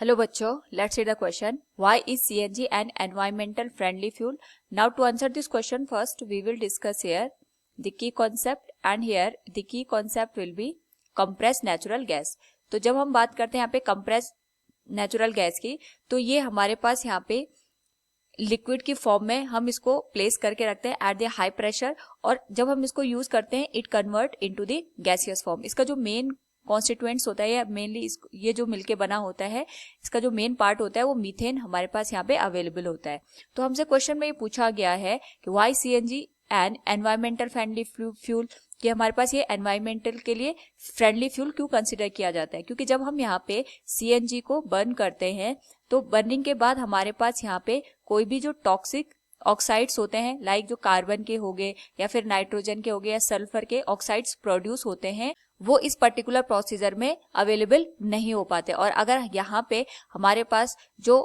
Hello बच्चों, let's see the question. Why is CNG an environmental friendly fuel? Now to answer this question first we will discuss here the key concept and here the key concept will be compressed natural gas. तो जब हम बात करते हैं यहाँ पे compressed natural gas की, तो ये हमारे पास यहाँ पे लिक्विड की फॉर्म में हम इसको प्लेस करके रखते हैं एट द हाई प्रेशर, और जब हम इसको यूज करते हैं it convert into the gaseous form. इसका जो मेन कॉन्स्टिट्यूएंट्स होता है या मेनली ये जो मिलके बना होता है, इसका जो मेन पार्ट होता है वो मीथेन हमारे पास यहाँ पे अवेलेबल होता है. तो हमसे क्वेश्चन में ये पूछा गया है कि why CNG and environmental friendly fuel, कि हमारे पास ये एनवायरमेंटल के लिए फ्रेंडली फ्यूल क्यों कंसिडर किया जाता है. क्योंकि जब हम यहाँ पे सीएनजी को बर्न करते हैं तो बर्निंग के बाद हमारे पास यहाँ पे कोई भी जो टॉक्सिक ऑक्साइड्स होते हैं, लाइक जो कार्बन के हो गए या फिर नाइट्रोजन के हो गए या सल्फर के ऑक्साइड्स प्रोड्यूस होते हैं, वो इस पर्टिकुलर प्रोसीजर में अवेलेबल नहीं हो पाते. और अगर यहाँ पे हमारे पास जो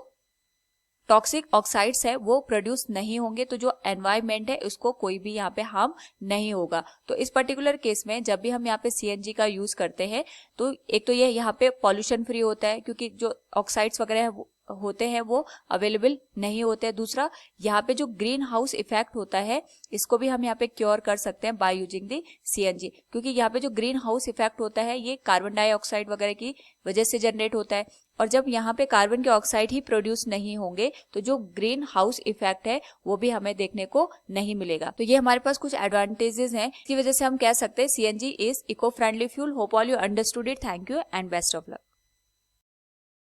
टॉक्सिक ऑक्साइड्स है वो प्रोड्यूस नहीं होंगे तो जो एनवायरनमेंट है उसको कोई भी यहाँ पे हार्म नहीं होगा. तो इस पर्टिकुलर केस में जब भी हम यहाँ पे सीएनजी का यूज करते हैं तो एक तो ये यहाँ पे पॉल्यूशन फ्री होता है क्योंकि जो ऑक्साइड्स वगैरह होते हैं वो अवेलेबल नहीं होते हैं. दूसरा, यहाँ पे जो ग्रीन हाउस इफेक्ट होता है इसको भी हम यहाँ पे क्योर कर सकते हैं बाय यूजिंग दी सीएनजी, क्योंकि यहाँ पे जो ग्रीन हाउस इफेक्ट होता है ये कार्बन डाइऑक्साइड वगैरह की वजह से जनरेट होता है. और जब यहाँ पे कार्बन के ऑक्साइड ही प्रोड्यूस नहीं होंगे तो जो ग्रीन हाउस इफेक्ट है वो भी हमें देखने को नहीं मिलेगा. तो ये हमारे पास कुछ एडवांटेजेस हैं, इसकी वजह से हम कह सकते हैं CNG is eco friendly fuel. Hope all you understood it. Thank you and best of luck.